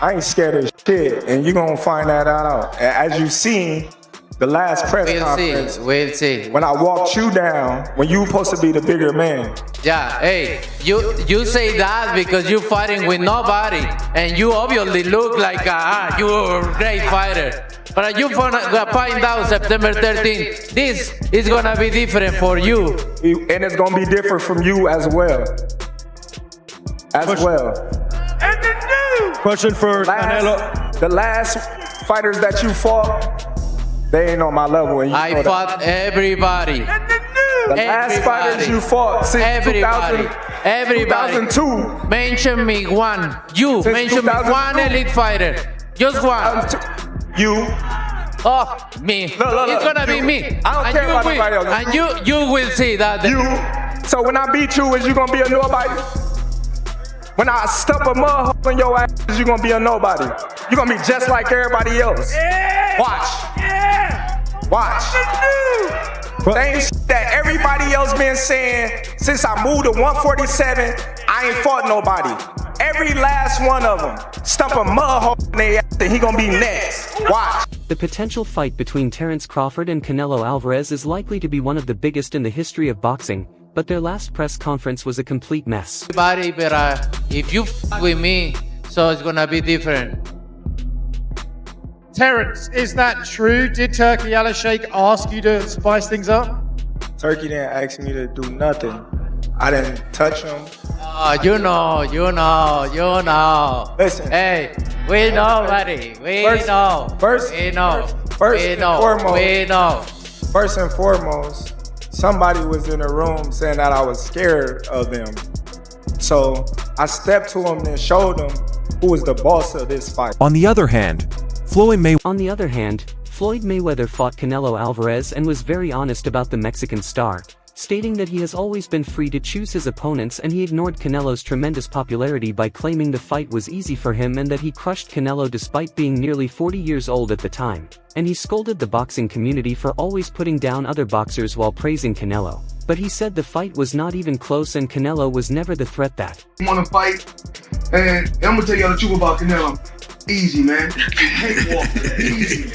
I ain't scared of shit, and you gonna find that out. As you seen, the last press conference, we'll see. when I walked you down, when you were supposed to be the bigger man. Yeah, hey, you say that because you're fighting with nobody, and you obviously look like you're a great fighter. But you find out September 13th, this is gonna be different for you. And it's gonna be different from you as well. Question for Canelo. The last fighters that you fought, they ain't on my level. And I fought everybody. The last fighters you fought since 2002. Mention me one. You mention me one elite fighter. Just one. You. Oh, me. Look. It's gonna be me. I don't care about anybody else. And you will see that. You. So when I beat you, is you gonna be a nobody? When I stuff a mud hole in your ass, you gonna be a nobody. You gonna be just like everybody else. Watch. Same shit that everybody else been saying since I moved to 147. I ain't fought nobody. Every last one of them stump a mud hole in their ass, and he gonna be next. Watch. The potential fight between Terence Crawford and Canelo Alvarez is likely to be one of the biggest in the history of boxing, but their last press conference was a complete mess. Everybody, but if you with me, so it's gonna be different. Terence, is that true? Did Turkey Al-Sheikh ask you to spice things up? Turkey didn't ask me to do nothing. I didn't touch him. You know. Listen. Hey, we know, buddy. We know. First and foremost, somebody was in the room saying that I was scared of them. So I stepped to him and showed him who was the boss of this fight. On the other hand, Floyd Mayweather fought Canelo Alvarez and was very honest about the Mexican star, stating that he has always been free to choose his opponents, and he ignored Canelo's tremendous popularity by claiming the fight was easy for him and that he crushed Canelo despite being nearly 40 years old at the time. And he scolded the boxing community for always putting down other boxers while praising Canelo. But he said the fight was not even close and Canelo was never the threat that. You want to fight, and I'm gonna tell y'all the truth about Canelo. Easy, man. Easy.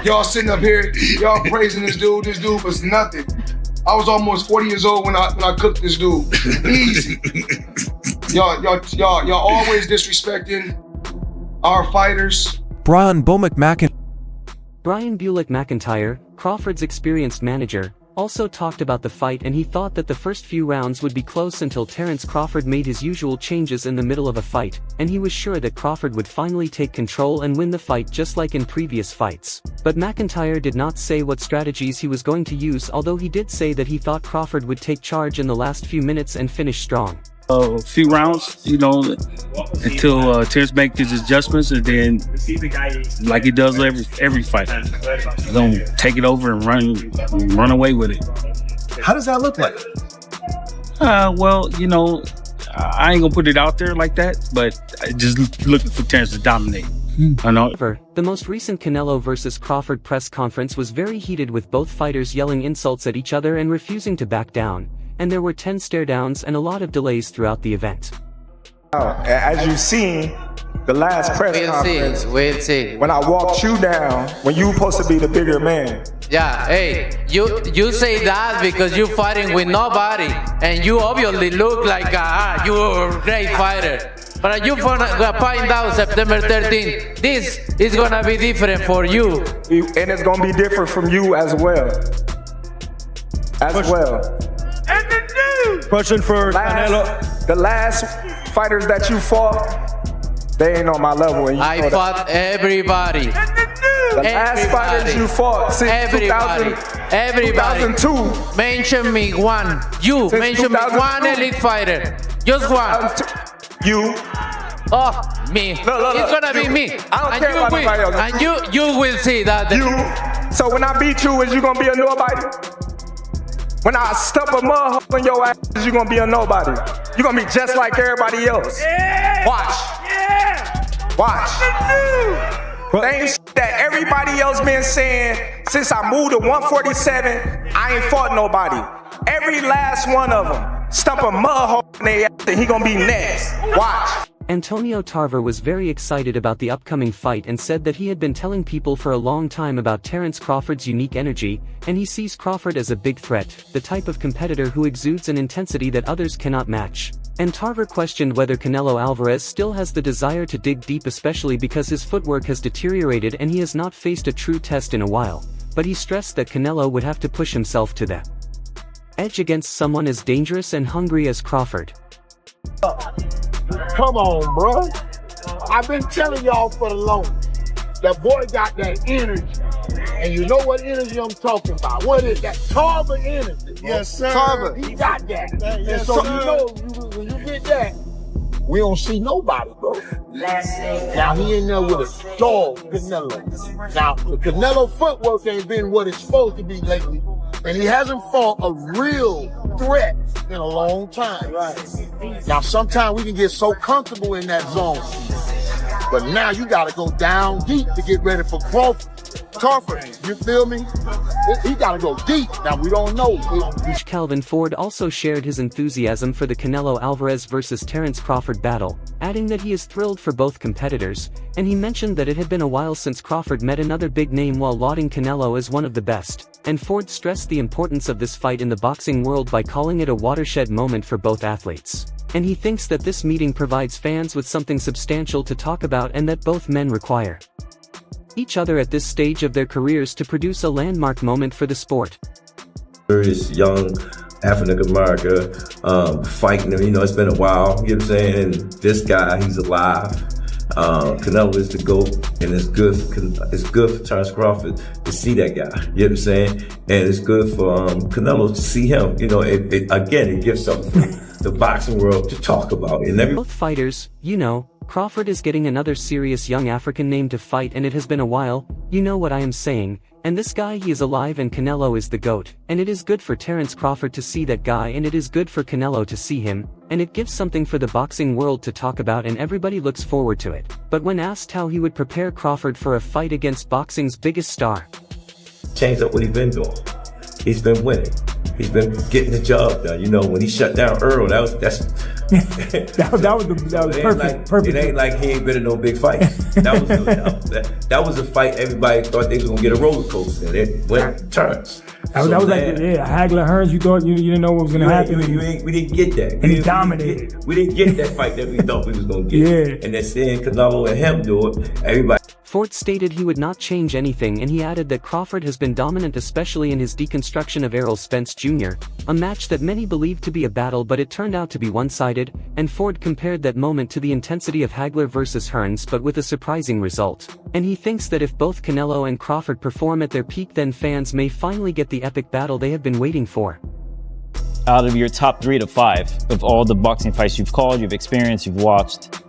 Y'all sitting up here, y'all praising this dude was nothing. I was almost 40 years old when I cooked this dude. Easy. Y'all always disrespecting our fighters. Brian Bulick McIntyre, Crawford's experienced manager, also talked about the fight, and he thought that the first few rounds would be close until Terence Crawford made his usual changes in the middle of a fight, and he was sure that Crawford would finally take control and win the fight just like in previous fights. But McIntyre did not say what strategies he was going to use, although he did say that he thought Crawford would take charge in the last few minutes and finish strong. A few rounds, until Terence makes his adjustments, and then, like he does every fight, he's gonna take it over and run away with it. How does that look like? Well, I ain't gonna put it out there like that, but I just looking for Terence to dominate. However, the most recent Canelo vs. Crawford press conference was very heated, with both fighters yelling insults at each other and refusing to back down, and there were 10 stare-downs and a lot of delays throughout the event. As you seen, the last press conference, we'll see. when I walked you down, when you were supposed to be the bigger man. Yeah, hey, you say that because you're fighting with nobody, and you obviously look like you're a great fighter. But you find out September 13th, this is gonna be different for you. And it's gonna be different from you as well. Question for Canelo. The last fighters that you fought, they ain't on my level. And I fought everybody. The last fighters you fought since 2002. Mention me one. You mention me one elite fighter. Just one. You. Oh, me. Look. It's gonna be me. I don't care about anybody else. And you will see that. So when I beat you, is you gonna be a nobody? When I stuff a mud hole in your ass, you gonna be a nobody. You gonna be just like everybody else. Watch. Same shit that everybody else been saying since I moved to 147. I ain't fought nobody. Every last one of them stump a mud hole in their ass, and he gonna be next. Watch. Antonio Tarver was very excited about the upcoming fight and said that he had been telling people for a long time about Terence Crawford's unique energy, and he sees Crawford as a big threat, the type of competitor who exudes an intensity that others cannot match. And Tarver questioned whether Canelo Alvarez still has the desire to dig deep, especially because his footwork has deteriorated and he has not faced a true test in a while, but he stressed that Canelo would have to push himself to the edge against someone as dangerous and hungry as Crawford. Come on, bro. I've been telling y'all for the longest. That boy got that energy. And you know what energy I'm talking about. What is that? Tarver energy. Bro. Yes, sir. Tarver, he got that. Yes, and so sir. you know, when you get that, we don't see nobody, bro. Now he in there with a dog, Canelo. Now, the Canelo footwork ain't been what it's supposed to be lately. And he hasn't fought a real threat in a long time. Right. Now, sometimes we can get so comfortable in that zone. But now you got to go down deep to get ready for Crawford. You feel me? He got to go deep. Now, we don't know. Calvin Ford also shared his enthusiasm for the Canelo Alvarez vs Terence Crawford battle, adding that he is thrilled for both competitors, and he mentioned that it had been a while since Crawford met another big name while lauding Canelo as one of the best, and Ford stressed the importance of this fight in the boxing world by calling it a watershed moment for both athletes. And he thinks that this meeting provides fans with something substantial to talk about and that both men require each other at this stage of their careers to produce a landmark moment for the sport. This young African American fighting him, it's been a while, you know what I'm saying? And this guy, he's alive. Canelo is the GOAT, and it's good for Terence Crawford to see that guy, you know what I'm saying? And it's good for Canelo to see him, it gives something for the boxing world to talk about. And both fighters, Crawford is getting another serious young African name to fight, and it has been a while, you know what I am saying, and this guy, he is alive, and Canelo is the GOAT, and it is good for Terence Crawford to see that guy, and it is good for Canelo to see him, and it gives something for the boxing world to talk about, and everybody looks forward to it. But when asked how he would prepare Crawford for a fight against boxing's biggest star, changed up what he's been doing. He's been winning. He's been getting the job done. When he shut down Earl, that was perfect. It ain't like he ain't been in no big fight. That was a fight everybody thought they was gonna get a roller coaster, and it went turns. That was like Hagler Hearns. You thought you didn't know what was gonna happen. We didn't get that. And he dominated. We didn't get that fight that we thought we was gonna get. Yeah. And then seeing Canelo and him do it, everybody. Ford stated he would not change anything, and he added that Crawford has been dominant, especially in his deconstruction of Errol Spence Jr., a match that many believed to be a battle, but it turned out to be one-sided, and Ford compared that moment to the intensity of Hagler versus Hearns, but with a surprising result. And he thinks that if both Canelo and Crawford perform at their peak, then fans may finally get the epic battle they have been waiting for. Out of your top 3 to 5 of all the boxing fights you've called, you've experienced, you've watched,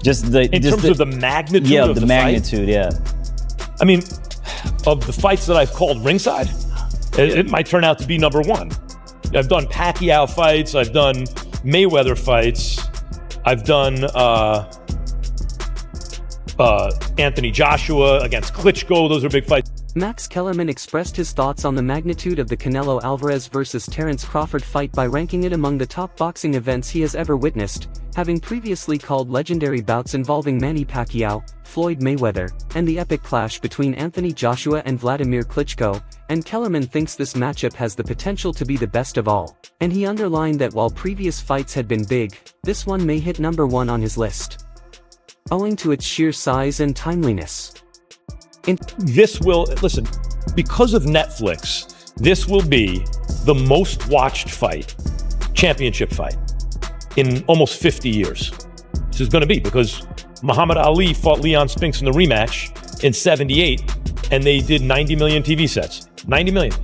in terms of the magnitude of the magnitude, fight? I mean, of the fights that I've called ringside, it might turn out to be number 1. I've done Pacquiao fights, I've done Mayweather fights, I've done Anthony Joshua against Klitschko. Those are big fights. Max Kellerman expressed his thoughts on the magnitude of the Canelo Alvarez vs Terence Crawford fight by ranking it among the top boxing events he has ever witnessed, having previously called legendary bouts involving Manny Pacquiao, Floyd Mayweather, and the epic clash between Anthony Joshua and Vladimir Klitschko, and Kellerman thinks this matchup has the potential to be the best of all. And he underlined that while previous fights had been big, this one may hit number 1 on his list, owing to its sheer size and timeliness. This will, listen, because of Netflix, this will be the most watched fight, championship fight, in almost 50 years. This is going to be because Muhammad Ali fought Leon Spinks in the rematch in '78, and they did 90 million TV sets. 90 million.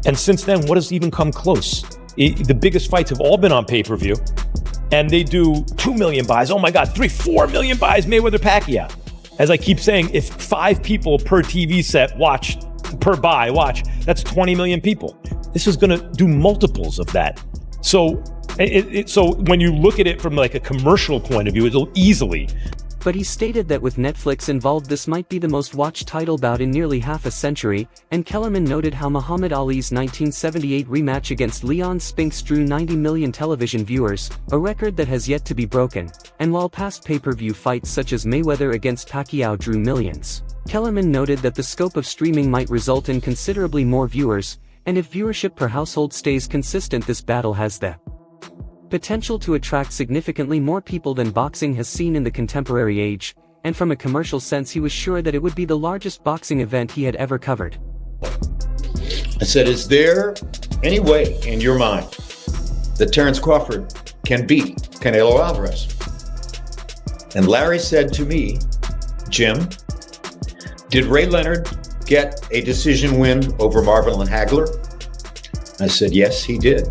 And since then, what has even come close? The biggest fights have all been on pay-per-view, and they do 2 million buys. Oh my God, 4 million buys, Mayweather Pacquiao. As I keep saying, if 5 people per TV set watch, that's 20 million people. This is going to do multiples of that. So when you look at it from like a commercial point of view, it'll easily But he stated that with Netflix involved this might be the most watched title bout in nearly half a century, and Kellerman noted how Muhammad Ali's 1978 rematch against Leon Spinks drew 90 million television viewers, a record that has yet to be broken, and while past pay-per-view fights such as Mayweather against Pacquiao drew millions. Kellerman noted that the scope of streaming might result in considerably more viewers, and if viewership per household stays consistent, this battle has the potential to attract significantly more people than boxing has seen in the contemporary age, and from a commercial sense he was sure that it would be the largest boxing event he had ever covered. I said, is there any way in your mind that Terence Crawford can beat Canelo Alvarez? And Larry said to me, Jim, did Ray Leonard get a decision win over Marvin Hagler? I said, yes, he did.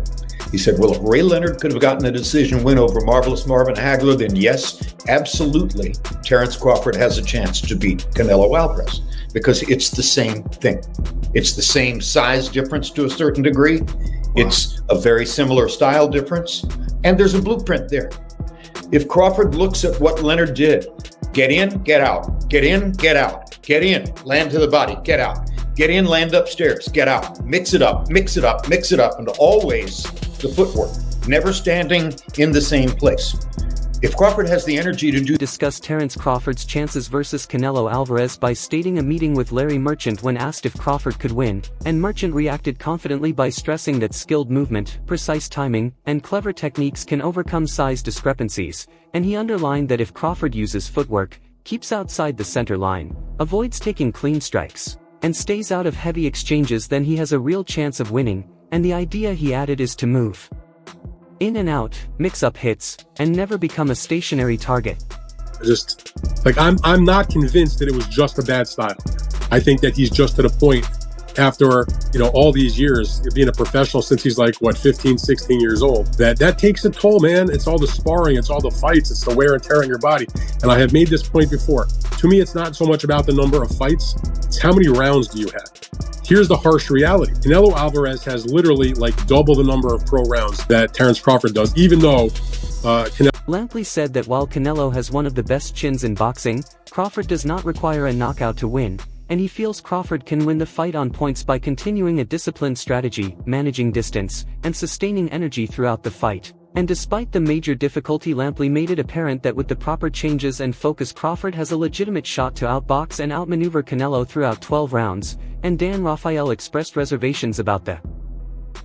He said, well, if Ray Leonard could have gotten a decision win over Marvelous Marvin Hagler, then yes, absolutely, Terence Crawford has a chance to beat Canelo Alvarez, because it's the same thing. It's the same size difference to a certain degree. Wow. It's a very similar style difference, and there's a blueprint there. If Crawford looks at what Leonard did, get in, get out, get in, get out, get in, land to the body, get out, get in, land upstairs, get out, mix it up, mix it up, mix it up, and always the footwork, never standing in the same place. If Crawford has the energy to discuss Terence Crawford's chances versus Canelo Alvarez by stating a meeting with Larry Merchant when asked if Crawford could win, and Merchant reacted confidently by stressing that skilled movement, precise timing, and clever techniques can overcome size discrepancies, and he underlined that if Crawford uses footwork, keeps outside the center line, avoids taking clean strikes, and stays out of heavy exchanges, then he has a real chance of winning, and the idea, he added, is to move in and out, mix up hits, and never become a stationary target. I'm not convinced that it was just a bad style. I think that he's just to the point after, all these years being a professional since he's 15, 16 years old, that takes a toll, man. It's all the sparring, it's all the fights, it's the wear and tear on your body. And I have made this point before. To me, it's not so much about the number of fights, it's how many rounds do you have. Here's the harsh reality. Canelo Alvarez has literally double the number of pro rounds that Terence Crawford does, even though Lampley said that while Canelo has one of the best chins in boxing, Crawford does not require a knockout to win, and he feels Crawford can win the fight on points by continuing a disciplined strategy, managing distance, and sustaining energy throughout the fight. And despite the major difficulty, Lampley made it apparent that with the proper changes and focus, Crawford has a legitimate shot to outbox and outmaneuver Canelo throughout 12 rounds, and Dan Rafael expressed reservations about the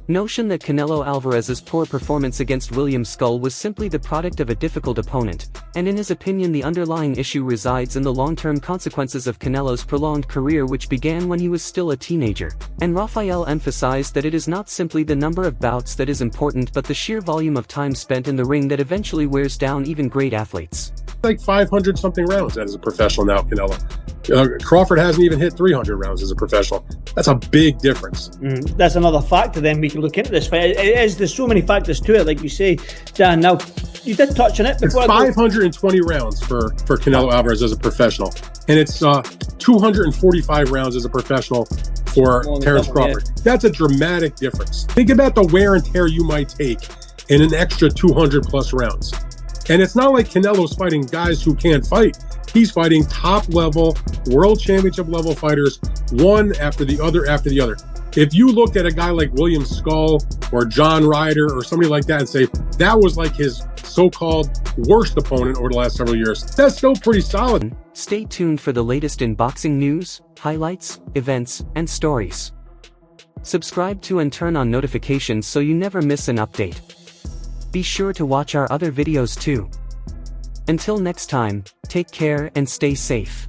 notion that Canelo Alvarez's poor performance against William Skull was simply the product of a difficult opponent, and in his opinion the underlying issue resides in the long-term consequences of Canelo's prolonged career, which began when he was still a teenager. And Rafael emphasized that it is not simply the number of bouts that is important, but the sheer volume of time spent in the ring that eventually wears down even great athletes. 500 something rounds as a professional now, Canelo. Crawford hasn't even hit 300 rounds as a professional. That's a big difference. That's another factor then we can look into this fight. There's so many factors to it, like you say, Dan. Now, you did touch on it before. It's 520 rounds for Canelo Alvarez as a professional, and it's 245 rounds as a professional for Terence Crawford. Yeah. That's a dramatic difference. Think about the wear and tear you might take in an extra 200 plus rounds. And it's not like Canelo's fighting guys who can't fight. He's fighting top-level, world championship-level fighters, one after the other after the other. If you looked at a guy like William Skull or John Ryder or somebody like that and say, that was like his so-called worst opponent over the last several years, that's still pretty solid. Stay tuned for the latest in boxing news, highlights, events, and stories. Subscribe to and turn on notifications so you never miss an update. Be sure to watch our other videos too. Until next time, take care and stay safe.